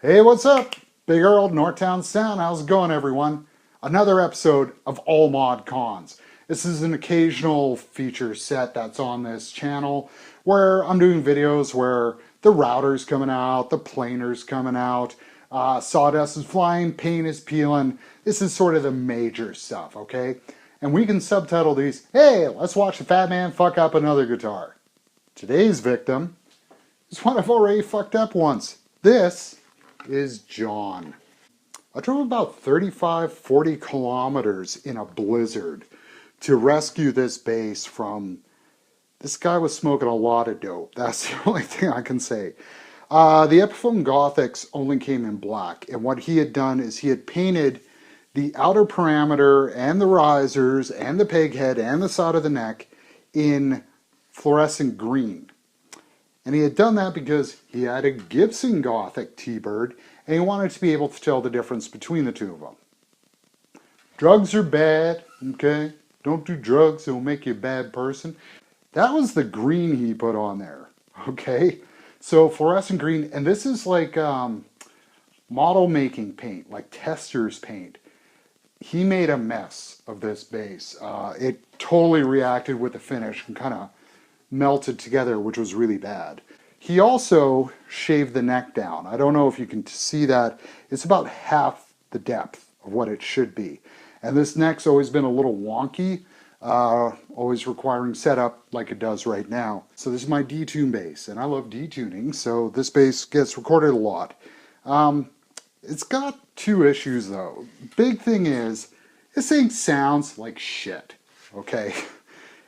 Hey, what's up? Big Earl, northtownsound. How's it going, everyone? Another episode of All Mod Cons. This is an occasional feature set that's on this channel where I'm doing videos where the router's coming out, the planer's coming out, sawdust is flying, paint is peeling. This is sort of the major stuff, okay? And we can subtitle these, hey, let's watch the fat man fuck up another guitar. Today's victim is one I've already fucked up once. This is John. I drove about 40 kilometers in a blizzard to rescue this bass from... This guy was smoking a lot of dope. That's the only thing I can say. The Epiphone Gothics only came in black, and what he had done is he had painted the outer parameter and the risers and the peg head and the side of the neck in fluorescent green. And he had done that because he had a Gibson Gothic T-Bird and he wanted to be able to tell the difference between the two of them. Drugs are bad, okay? Don't do drugs, it'll make you a bad person. That was the green he put on there, okay? So fluorescent green, and this is like model making paint, like tester's paint. He made a mess of this bass. It totally reacted with the finish and kind of melted together, which was really bad. He also shaved the neck down. I don't know if you can see that. It's about half the depth of what it should be. And this neck's always been a little wonky, always requiring setup like it does right now. So this is my detune bass, and I love detuning, so this bass gets recorded a lot. It's got two issues though. Big thing is, this thing sounds like shit, okay?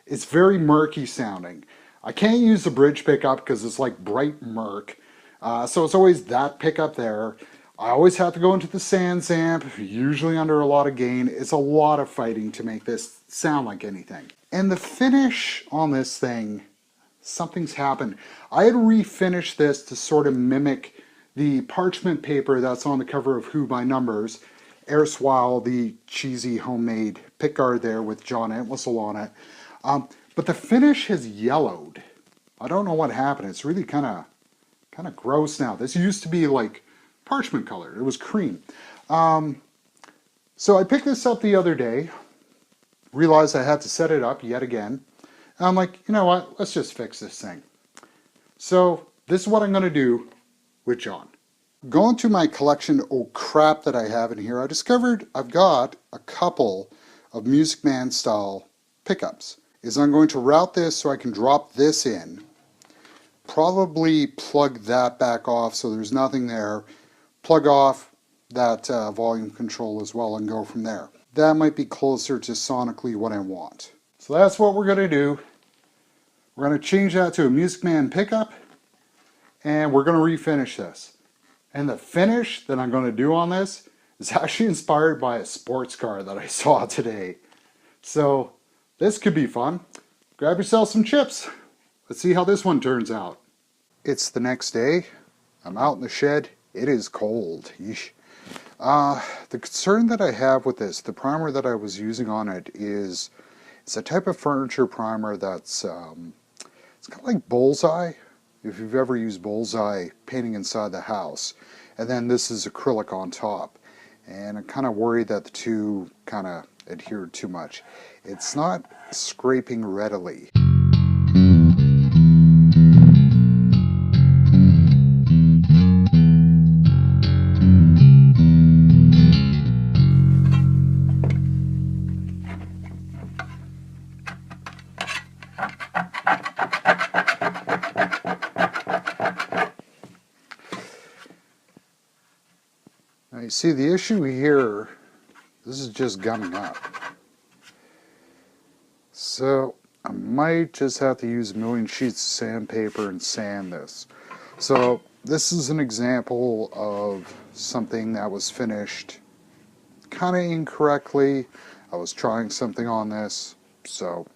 It's very murky sounding. I can't use the bridge pickup because it's like bright murk. So it's always that pickup there. I always have to go into the Sans amp, usually under a lot of gain. It's a lot of fighting to make this sound like anything. And the finish on this thing, something's happened. I had refinished this to sort of mimic the parchment paper that's on the cover of Who by Numbers, erstwhile the cheesy homemade pickguard there with John Entwistle on it. But the finish has yellowed. I don't know what happened. It's really kind of gross now. This used to be like parchment color. It was cream. So I picked this up the other day, realized I had to set it up yet again. And I'm like, you know what? Let's just fix this thing. So this is what I'm going to do with John. Going through my collection of crap that I have in here, I discovered I've got a couple of Music Man style pickups. I'm going to route this so I can drop this in, probably plug that back off so there's nothing there, plug off that volume control as well and go from there. That might be closer to sonically what I want. So that's what we're going to do. We're going to change that to a Music Man pickup and we're going to refinish this. And the finish that I'm going to do on this is actually inspired by a sports car that I saw today. So this could be fun. Grab yourself some chips. Let's see how this one turns out. It's the next day. I'm out in the shed. It is cold. Yeesh. The concern that I have with this, the primer that I was using on it is, it's a type of furniture primer that's, it's kind of like Bullseye. If you've ever used Bullseye painting inside the house. And then this is acrylic on top. And I'm kind of worried that the two kind of adhered too much. It's not scraping readily. Now you see the issue here, this is just gumming up. So I might just have to use a million sheets of sandpaper and sand this. So this is an example of something that was finished kind of incorrectly. I was trying something on this, so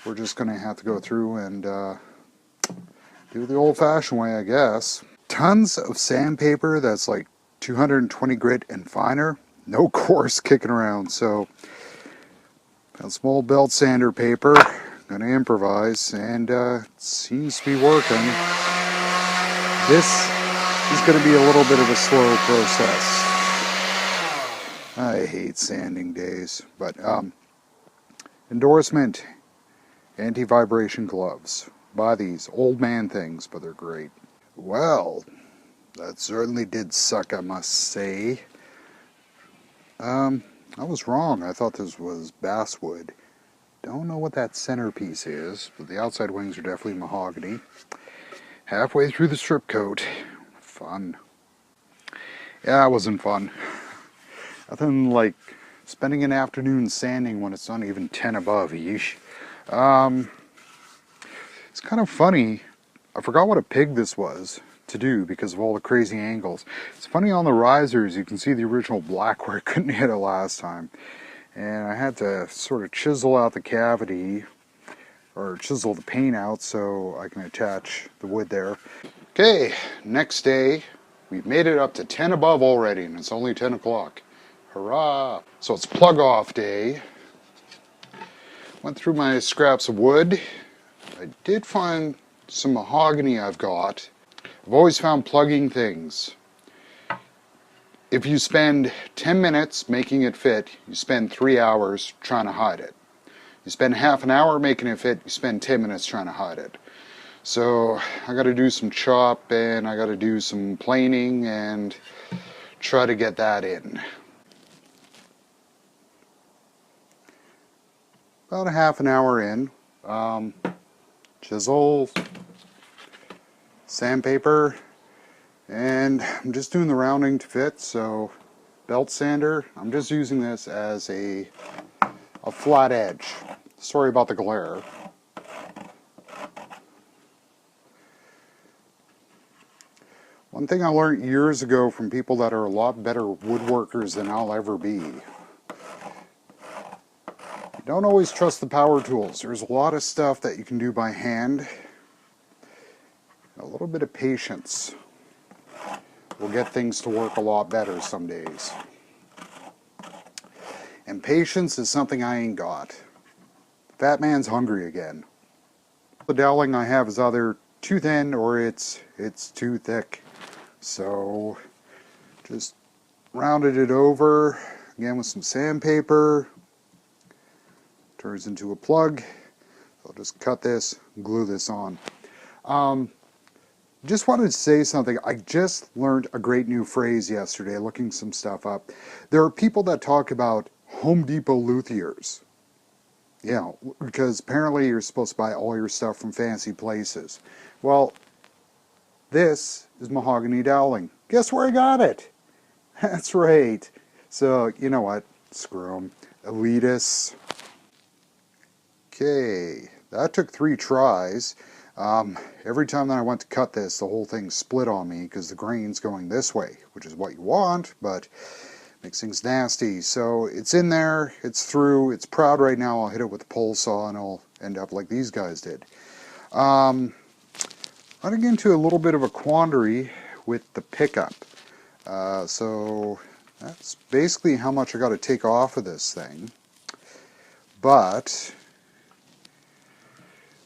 we're just going to have to go through and do the old-fashioned way, I guess. Tons of sandpaper that's like 220 grit and finer. No coarse kicking around, so got small belt sander paper. Gonna improvise, and it seems to be working. This is going to be a little bit of a slow process. I hate sanding days, but endorsement, anti-vibration gloves. Buy these old man things, but they're great. Well, that certainly did suck, I must say. I was wrong. I thought this was basswood. Don't know what that centerpiece is, but the outside wings are definitely mahogany. Halfway through the strip coat. Fun. Yeah, it wasn't fun. Nothing like spending an afternoon sanding when it's not even 10 above. Yeesh. It's kind of funny. I forgot what a pig this was to do because of all the crazy angles. It's funny on the risers, you can see the original black where I couldn't hit it last time. And I had to sort of chisel out the cavity, or chisel the paint out so I can attach the wood there. Okay, next day, we've made it up to 10 above already, and it's only 10 o'clock. Hurrah! So it's plug off day. Went through my scraps of wood. I did find some mahogany I've got. I've always found plugging things. If you spend 10 minutes making it fit, you spend 3 hours trying to hide it. You spend half an hour making it fit, you spend 10 minutes trying to hide it. So I got to do some chop and I got to do some planing and try to get that in. About a half an hour in. Chisel, sandpaper, and I'm just doing the rounding to fit. So belt sander, I'm just using this as a flat edge. Sorry about the glare. One thing I learned years ago from people that are a lot better woodworkers than I'll ever be. You don't always trust the power tools. There's a lot of stuff that you can do by hand. A little bit of patience will get things to work a lot better some days. And patience is something I ain't got. Fat man's hungry again. The doweling I have is either too thin or it's too thick. So just rounded it over again with some sandpaper. Turns into a plug. I'll just cut this and glue this on. Just wanted to say something. I just learned a great new phrase yesterday looking some stuff up. There are people that talk about Home Depot luthiers. Yeah, because apparently you're supposed to buy all your stuff from fancy places. Well, this is mahogany doweling. Guess where I got it? That's right. So, you know what? Screw them. Elitists. Okay, that took 3 tries. Every time that I went to cut this, the whole thing split on me because the grain's going this way, which is what you want, but makes things nasty. So it's in there, it's through, it's proud right now. I'll hit it with the pole saw and I'll end up like these guys did. Running into a little bit of a quandary with the pickup. So that's basically how much I got to take off of this thing. But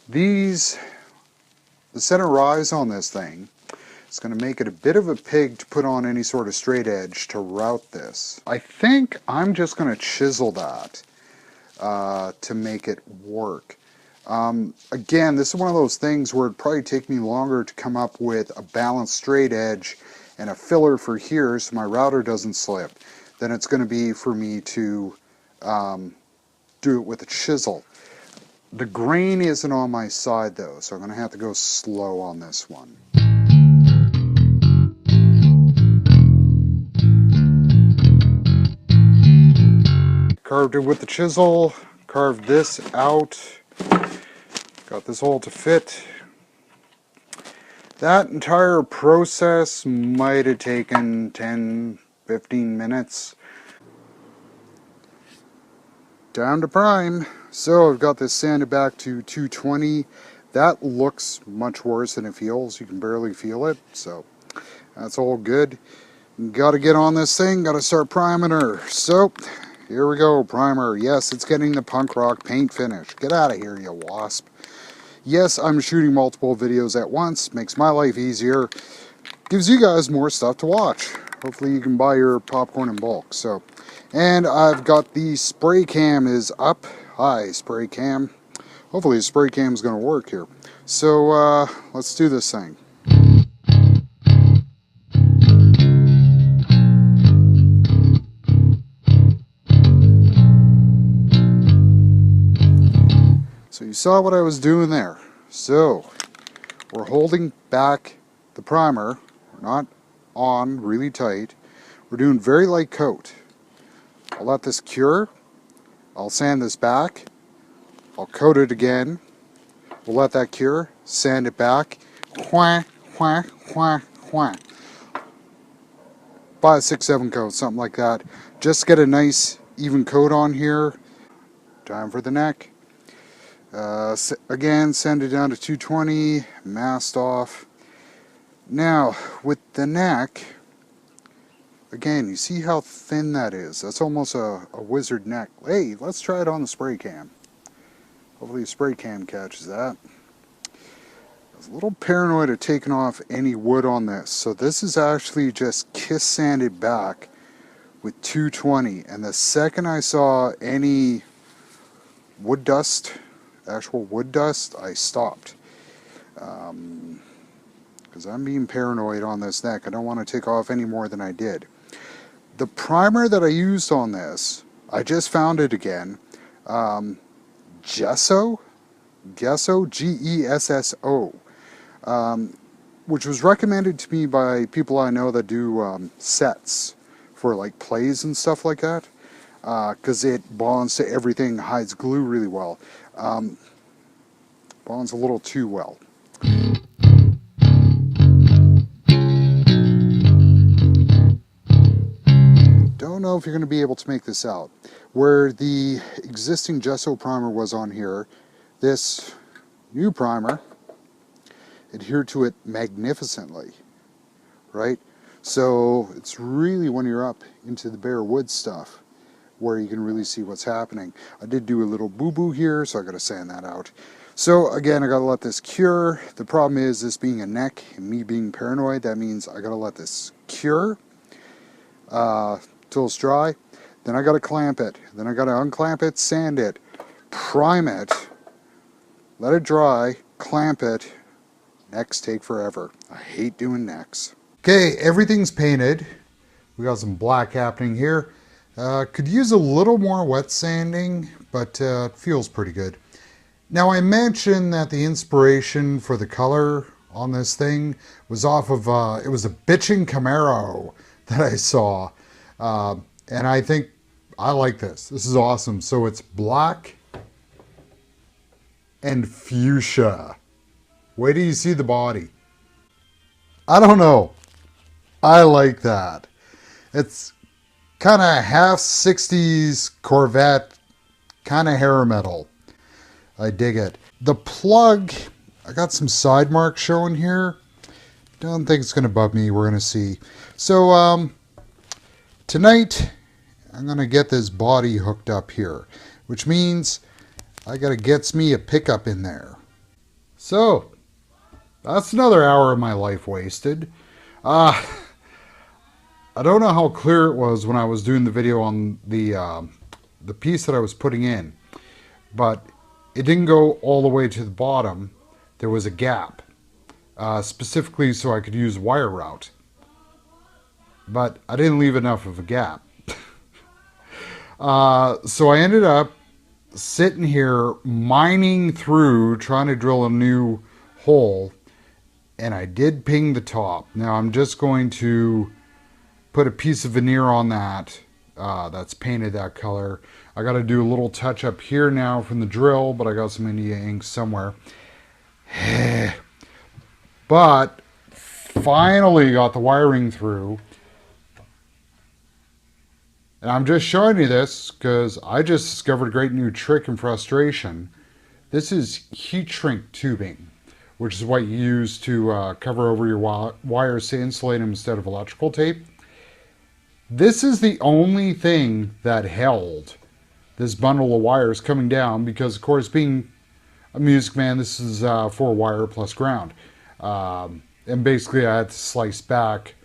the center rise on this thing is going to make it a bit of a pig to put on any sort of straight edge to route this. I think I'm just going to chisel that to make it work. Again, this is one of those things where it'd probably take me longer to come up with a balanced straight edge and a filler for here so my router doesn't slip than it's going to be for me to do it with a chisel. The grain isn't on my side though, so I'm going to have to go slow on this one. Carved it with the chisel, carved this out, got this all to fit. That entire process might have taken 10-15 minutes. Down to prime. So I've got this sanded back to 220. That looks much worse than it feels. You can barely feel it, so that's all good. Got to get on this thing, got to start priming her. So here we go, primer. Yes, it's getting the punk rock paint finish. Get out of here, you wasp. Yes, I'm shooting multiple videos at once, makes my life easier. gives you guys more stuff to watch. Hopefully you can buy your popcorn in bulk. So, and I've got the spray cam is up. Hi, spray cam. Hopefully the spray cam is going to work here. So let's do this thing. So you saw what I was doing there. So we're holding back the primer. We're not on really tight. We're doing very light coat. I'll let this cure. I'll sand this back. I'll coat it again. We'll let that cure. Sand it back. Whah, whah, whah, whah. 5, 6, 7 coats, something like that. Just get a nice even coat on here. Time for the neck. Again, send it down to 220, masked off. Now, with the neck, again, you see how thin that is. That's almost a wizard neck. Hey, let's try it on the spray cam. Hopefully the spray cam catches that. I was a little paranoid of taking off any wood on this. So this is actually just kiss sanded back with 220. And the second I saw any wood dust, actual wood dust, I stopped. Because I'm being paranoid on this neck. I don't want to take off any more than I did. The primer that I used on this, I just found it again. Gesso, Gesso, which was recommended to me by people I know that do sets for like plays and stuff like that. Because it bonds to everything, hides glue really well. Bonds a little too well. Don't know if you're going to be able to make this out. Where the existing gesso primer was on here, this new primer adhered to it magnificently, right? So it's really when you're up into the bare wood stuff where you can really see what's happening. I did do a little boo-boo here, so I got to sand that out. So again, I got to let this cure. The problem is this being a neck and me being paranoid, that means I got to let this cure till it's dry. Then I got to clamp it. Then I got to unclamp it, sand it, prime it, let it dry, clamp it. Necks take forever. I hate doing necks. Okay, everything's painted. We got some black happening here. Could use a little more wet sanding, but it feels pretty good. Now I mentioned that the inspiration for the color on this thing was off of, it was a bitchin' Camaro that I saw. And I think I like this. This is awesome. So it's black and fuchsia. Wait till you see the body. I don't know. I like that. It's kind of half 60s Corvette, kind of hair metal. I dig it. The plug, I got some side marks showing here. Don't think it's going to bug me. We're going to see. So tonight, I'm going to get this body hooked up here, which means I got to get me a pickup in there. So that's another hour of my life wasted. I don't know how clear it was when I was doing the video on the piece that I was putting in, but it didn't go all the way to the bottom. There was a gap, specifically so I could use wire route, but I didn't leave enough of a gap. So I ended up sitting here mining through trying to drill a new hole, and I did ping the top. Now I'm just going to put a piece of veneer on that that's painted that color. I got to do a little touch up here now from the drill, but I got some India ink somewhere. But finally got the wiring through. And I'm just showing you this because I just discovered a great new trick and frustration. This is heat shrink tubing, which is what you use to cover over your wires to insulate them instead of electrical tape. This is the only thing that held this bundle of wires coming down because, of course, being a Music Man, this is 4 wire plus ground. And basically I had to slice back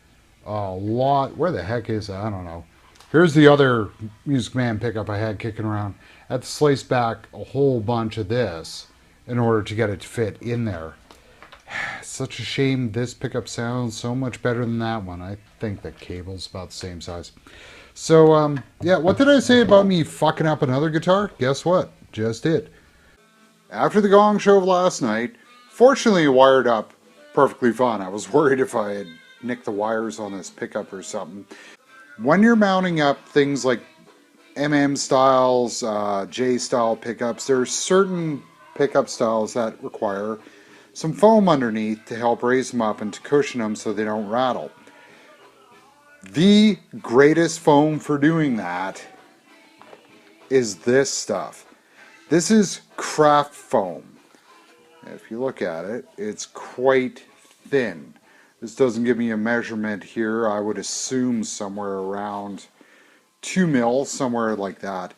a lot. Where the heck is it? I don't know. Here's the other Music Man pickup I had kicking around. I had to slice back a whole bunch of this in order to get it to fit in there. It's such a shame this pickup sounds so much better than that one. I think the cable's about the same size. So, yeah, what did I say about me fucking up another guitar? Guess what? Just did. After the gong show of last night, fortunately it wired up perfectly fine. I was worried if I had nicked the wires on this pickup or something. When you're mounting up things like styles, J-style pickups, there are certain pickup styles that require some foam underneath to help raise them up and to cushion them so they don't rattle. The greatest foam for doing that is this stuff. This is craft foam. If you look at it, it's quite thin. This doesn't give me a measurement here. I would assume somewhere around 2 mil, somewhere like that.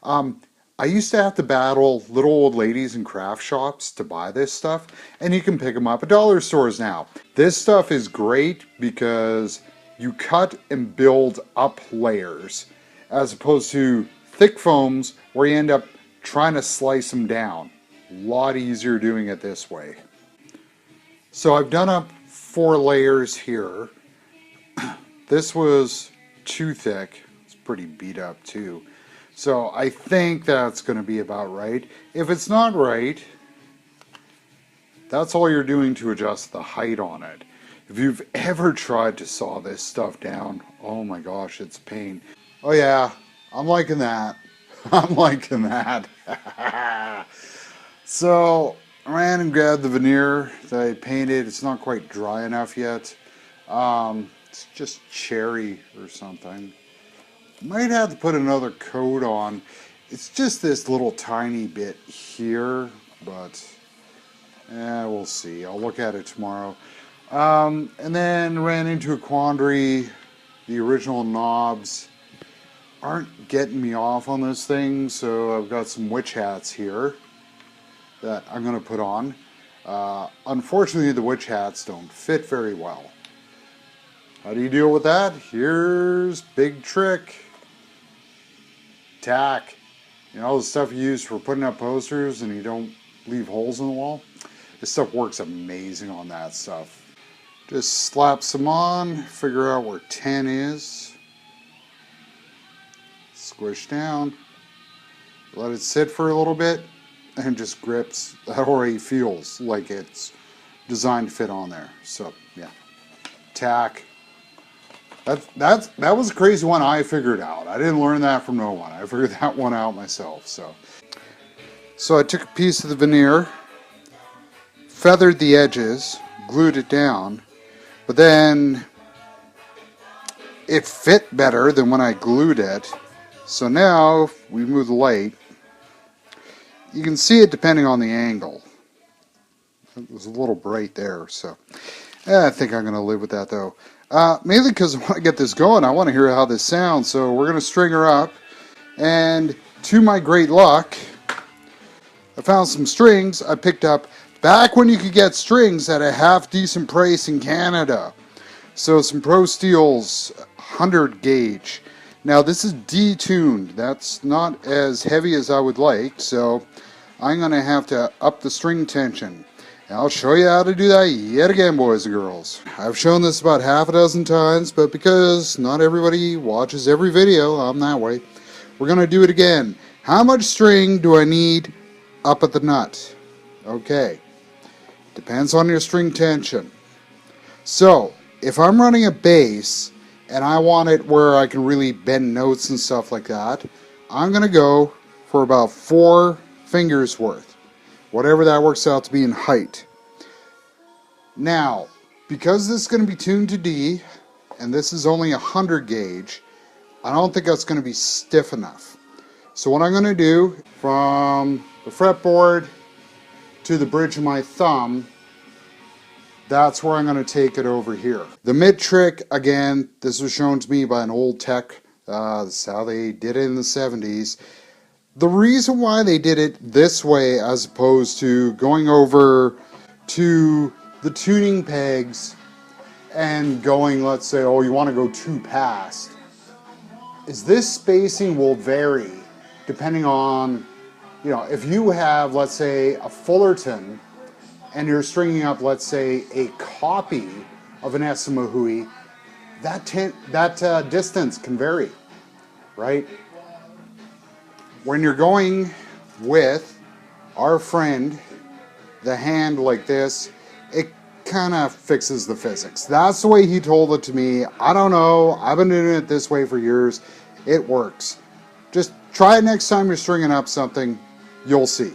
I used to have to battle little old ladies in craft shops to buy this stuff, and you can pick them up at dollar stores now. This stuff is great because you cut and build up layers, as opposed to thick foams where you end up trying to slice them down. A lot easier doing it this way. So I've done up 4 layers here. This was too thick. It's pretty beat up too. So I think that's going to be about right. If it's not right, that's all you're doing to adjust the height on it. If you've ever tried to saw this stuff down, oh my gosh, it's a pain. Oh yeah, I'm liking that. I'm liking that. So I ran and grabbed the veneer that I painted. It's not quite dry enough yet. It's just cherry or something. Might have to put another coat on. It's just this little tiny bit here, but we'll see. I'll look at it tomorrow. And then ran into a quandary. The original knobs aren't getting me off on this thing, so I've got some witch hats here that I'm going to put on. Unfortunately, the witch hats don't fit very well. How do you deal with that? Here's big trick. Tack. You know, the stuff you use for putting up posters and you don't leave holes in the wall? This stuff works amazing on that stuff. Just slap some on, figure out where 10 is. Squish down. Let it sit for a little bit and just grips. That already feels like it's designed to fit on there. So, yeah. Tack. That was a crazy one I figured out. I didn't learn that from no one. I figured that one out myself. So I took a piece of the veneer, feathered the edges, glued it down, but then it fit better than when I glued it. So now, if we move the light, you can see it depending on the angle. It was a little bright there, so I think I'm going to live with that though. Mainly because I want to get this going. I want to hear how this sounds. So we're going to string her up. And to my great luck, I found some strings I picked up back when you could get strings at a half decent price in Canada. So some Pro Steel's 100 gauge. Now this is detuned. That's not as heavy as I would like. So I'm going to have to up the string tension. I'll show you how to do that yet again, boys and girls. I've shown this about half a dozen times, but because not everybody watches every video, I'm that way. We're going to do it again. How much string do I need up at the nut? Okay. Depends on your string tension. So, if I'm running a bass, and I want it where I can really bend notes and stuff like that, I'm going to go for about 4 fingers worth. Whatever that works out to be in height. Now, because this is going to be tuned to D, and this is only 100 gauge, I don't think that's going to be stiff enough. So what I'm going to do, from the fretboard to the bridge of my thumb, that's where I'm going to take it over here. The mid trick, again, this was shown to me by an old tech. This is how they did it in the 70s. The reason why they did it this way as opposed to going over to the tuning pegs and going, let's say, oh, you want to go too past, is this spacing will vary depending on, if you have, let's say, a Fullerton and you're stringing up, let's say, a copy of an Esimahui, that distance can vary, right? When you're going with our friend, the hand like this, it kind of fixes the physics. That's the way he told it to me. I don't know. I've been doing it this way for years. It works. Just try it next time you're stringing up something. You'll see.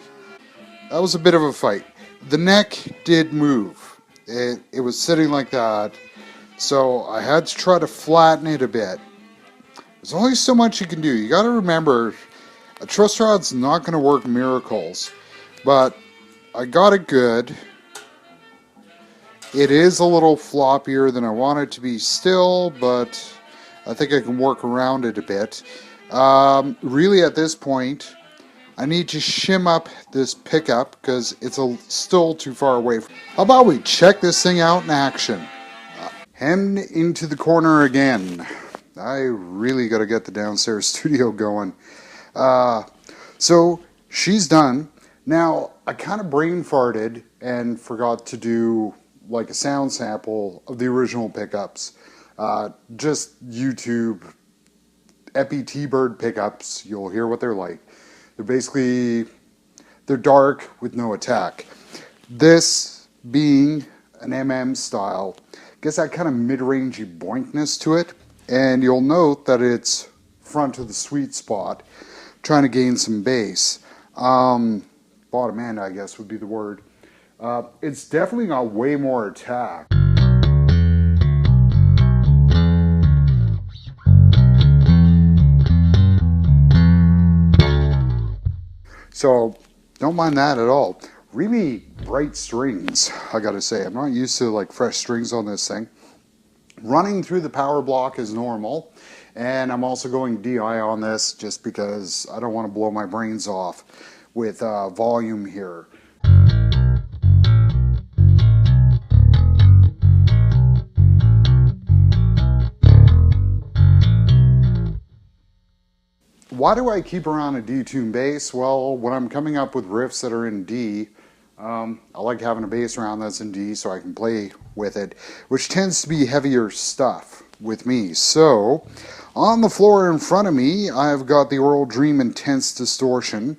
That was a bit of a fight. The neck did move. It was sitting like that. So I had to try to flatten it a bit. There's only so much you can do. You got to remember, a truss rod's not going to work miracles. But I got it good. It is a little floppier than I want it to be still, but I think I can work around it a bit. Really at this point, I need to shim up this pickup because it's still too far away. How about we check this thing out in action? Hemmed into the corner again. I really got to get the downstairs studio going. So she's done. Now, I kind of brain farted and forgot to do like a sound sample of the original pickups. Just YouTube Epi T-Bird pickups. You'll hear what they're like. They're dark with no attack. This being an MM style, gets that kind of mid-rangey boinkness to it. And you'll note that it's front to the sweet spot, trying to gain some bass. Bottom end, I guess, would be the word. It's definitely got way more attack. So, don't mind that at all. Really bright strings, I gotta say. I'm not used to like fresh strings on this thing. Running through the power block is normal. And I'm also going DI on this just because I don't want to blow my brains off with volume here. Why do I keep around a D-tune bass? Well, when I'm coming up with riffs that are in D, I like having a bass around that's in D so I can play with it, which tends to be heavier stuff with me. So, on the floor in front of me, I've got the Oral Dream Intense Distortion,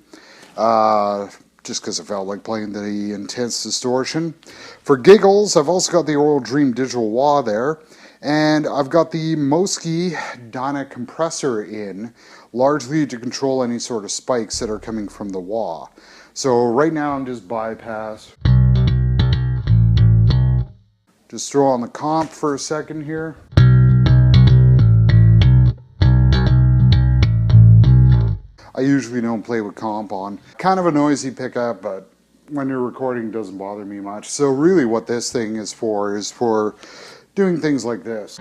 just because I felt like playing the Intense Distortion. For giggles, I've also got the Oral Dream Digital Wah there, and I've got the Moski Dyna Compressor in, largely to control any sort of spikes that are coming from the wah. So right now I'm just bypass. Just throw on the comp for a second here. I usually don't play with comp on. Kind of a noisy pickup, but when you're recording it doesn't bother me much. So really what this thing is for doing things like this.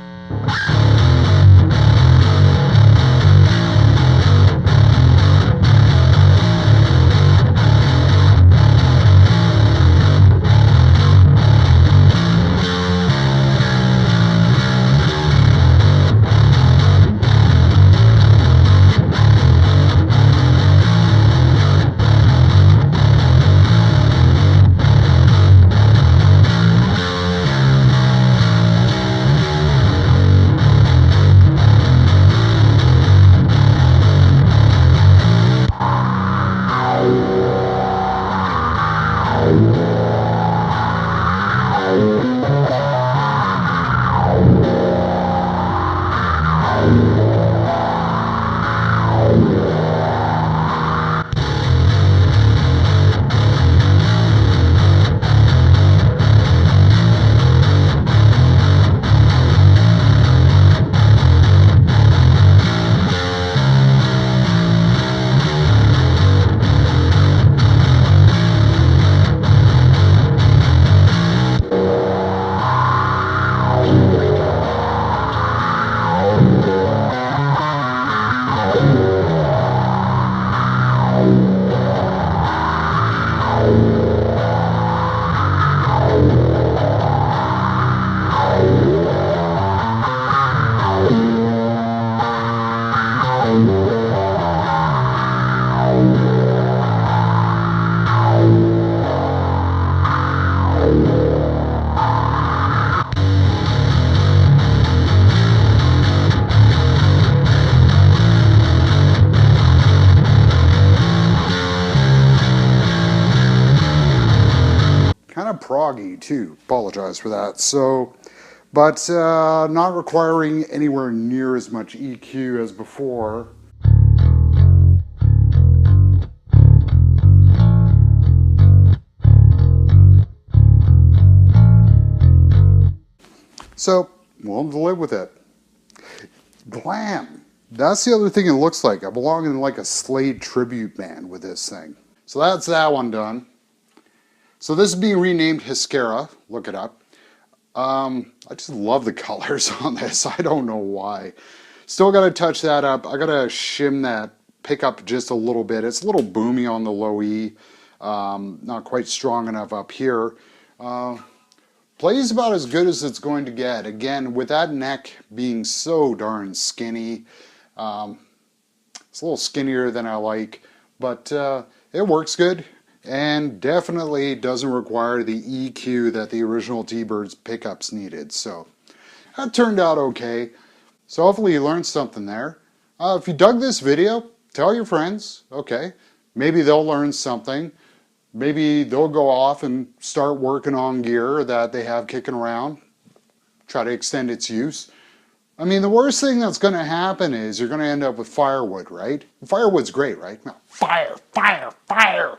too. Apologize for that. So, but not requiring anywhere near as much EQ as before. So, we'll live with it. Glam. That's the other thing it looks like. I belong in like a Slade tribute band with this thing. So that's that one done. So this is being renamed Heuchera. Look it up. I just love the colors on this. I don't know why. Still got to touch that up. I got to shim that pickup just a little bit. It's a little boomy on the low E. Not quite strong enough up here. Plays about as good as it's going to get. Again, with that neck being so darn skinny. It's a little skinnier than I like, but it works good and definitely doesn't require the EQ that the original T-Bird's pickups needed. So that turned out okay. So hopefully you learned something there. If you dug this video, tell your friends. Okay, maybe they'll learn something. Maybe they'll go off and start working on gear that they have kicking around, try to extend its use. I mean, the worst thing that's going to happen is you're going to end up with firewood, right? Firewood's great, right? No, fire, fire, fire.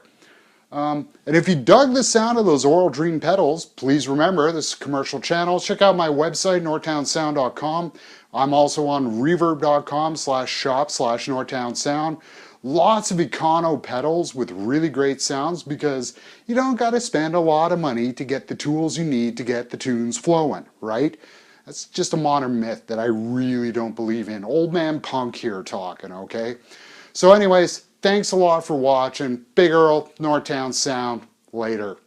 And if you dug the sound of those Oral Dream pedals, please remember this is a commercial channel. Check out my website, northtownsound.com. I'm also on reverb.com/shop/northtownsound. Lots of econo pedals with really great sounds because you don't got to spend a lot of money to get the tools you need to get the tunes flowing, right? That's just a modern myth that I really don't believe in. Old man punk here talking, okay? So anyways, thanks a lot for watching. Big Earl, Northtown Sound. Later.